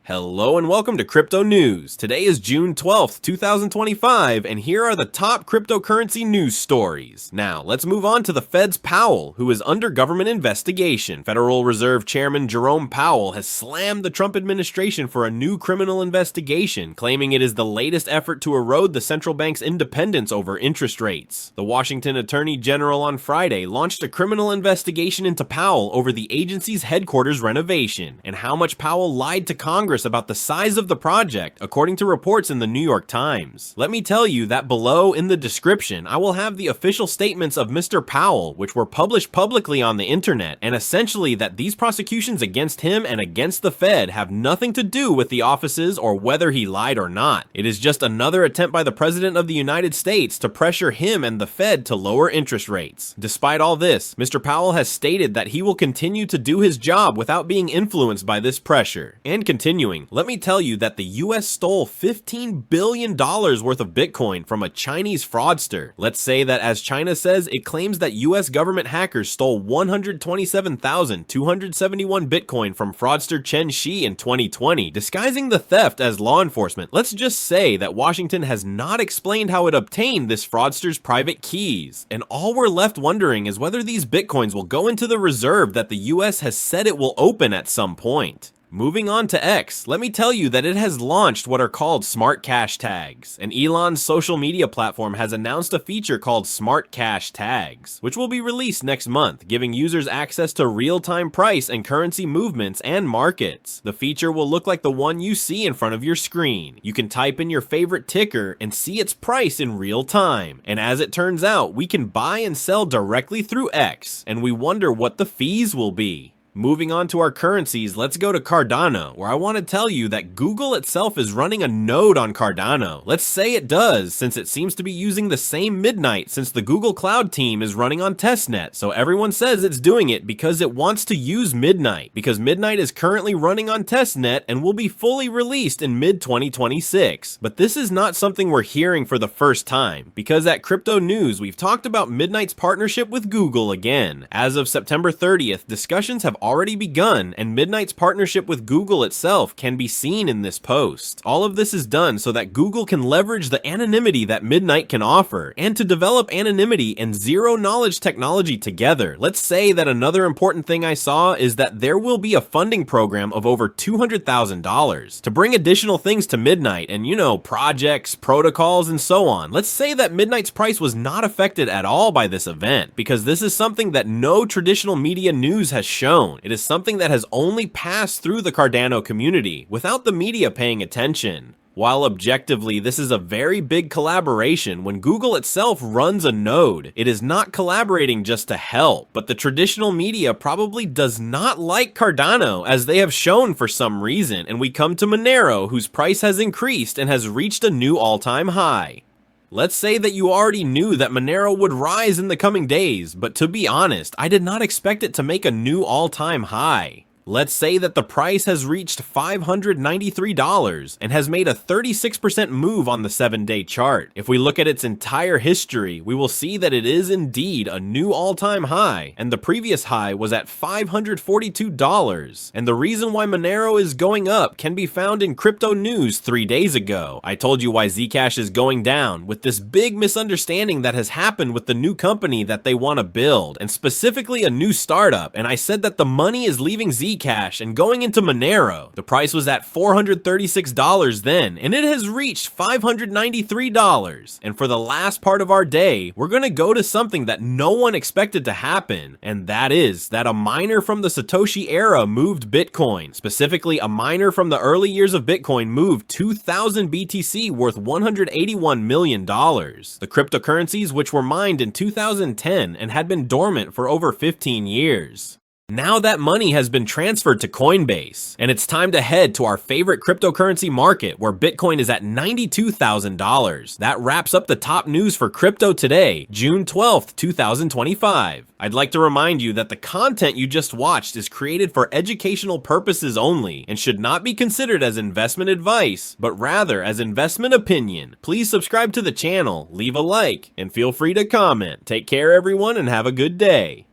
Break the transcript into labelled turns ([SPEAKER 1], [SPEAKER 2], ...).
[SPEAKER 1] Hello and welcome to Crypto News. Today is June 12th, 2025, and here are the top cryptocurrency news stories. Now, let's move on to the Fed's Powell, who is under government investigation. Federal Reserve Chairman Jerome Powell has slammed the Trump administration for a new criminal investigation, claiming it is the latest effort to erode the central bank's independence over interest rates. The Washington Attorney General on Friday launched a criminal investigation into Powell over the agency's headquarters renovation, and how much Powell lied to Congress about the size of the project, according to reports in the New York Times. Let me tell you that below in the description, I will have the official statements of Mr. Powell, which were published publicly on the internet, and essentially that these prosecutions against him and against the Fed have nothing to do with the offices or whether he lied or not. It is just another attempt by the President of the United States to pressure him and the Fed to lower interest rates. Despite all this, Mr. Powell has stated that he will continue to do his job without being influenced by this pressure. And continuing, let me tell you that the US stole $15 billion worth of Bitcoin from a Chinese fraudster. Let's say that, as China says, it claims that US government hackers stole 127,271 Bitcoin from fraudster Chen Shi in 2020, disguising the theft as law enforcement. Let's just say that Washington has not explained how it obtained this fraudster's private keys, and all we're left wondering is whether these Bitcoins will go into the reserve that the US has said it will open at some point. Moving on to X, let me tell you that it has launched what are called Smart Cash Tags, and Elon's social media platform has announced a feature called Smart Cash Tags, which will be released next month, giving users access to real-time price and currency movements and markets. The feature will look like the one you see in front of your screen. You can type in your favorite ticker and see its price in real time, and as it turns out, we can buy and sell directly through X, and we wonder what the fees will be. Moving on to our currencies, let's go to Cardano, where I want to tell you that Google itself is running a node on Cardano. Let's say it does, since it seems to be using the same midnight since the Google Cloud team is running on testnet, so everyone says it's doing it because it wants to use midnight, because midnight is currently running on testnet and will be fully released in mid-2026. But this is not something we're hearing for the first time, because at Crypto News, we've talked about Midnight's partnership with Google again. As of September 30th, discussions have already begun, and Midnight's partnership with Google itself can be seen in this post. All of this is done so that Google can leverage the anonymity that Midnight can offer, and to develop anonymity and zero-knowledge technology together. Let's say that another important thing I saw is that there will be a funding program of over $200,000 to bring additional things to Midnight, and projects, protocols, and so on. Let's say that Midnight's price was not affected at all by this event, because this is something that no traditional media news has shown. It is something that has only passed through the Cardano community, without the media paying attention. While objectively this is a very big collaboration, when Google itself runs a node, it is not collaborating just to help, but the traditional media probably does not like Cardano, as they have shown for some reason, and we come to Monero, whose price has increased and has reached a new all-time high. Let's say that you already knew that Monero would rise in the coming days, but to be honest, I did not expect it to make a new all-time high. Let's say that the price has reached $593 and has made a 36% move on the 7-day chart. If we look at its entire history, we will see that it is indeed a new all-time high, and the previous high was at $542. And the reason why Monero is going up can be found in Crypto News 3 days ago. I told you why Zcash is going down, with this big misunderstanding that has happened with the new company that they want to build, and specifically a new startup, and I said that the money is leaving Zcash and going into Monero. The price was at $436 then, and it has reached $593. And for the last part of our day, we're gonna go to something that no one expected to happen, and that is that a miner from the Satoshi era moved Bitcoin. Specifically, a miner from the early years of Bitcoin moved 2,000 BTC worth $181 million. The cryptocurrencies which were mined in 2010 and had been dormant for over 15 years. Now that money has been transferred to Coinbase, and it's time to head to our favorite cryptocurrency market, where Bitcoin is at $92,000. That wraps up the top news for crypto today, June 12th, 2025. I'd like to remind you that the content you just watched is created for educational purposes only, and should not be considered as investment advice, but rather as investment opinion. Please subscribe to the channel, leave a like, and feel free to comment. Take care everyone, and have a good day.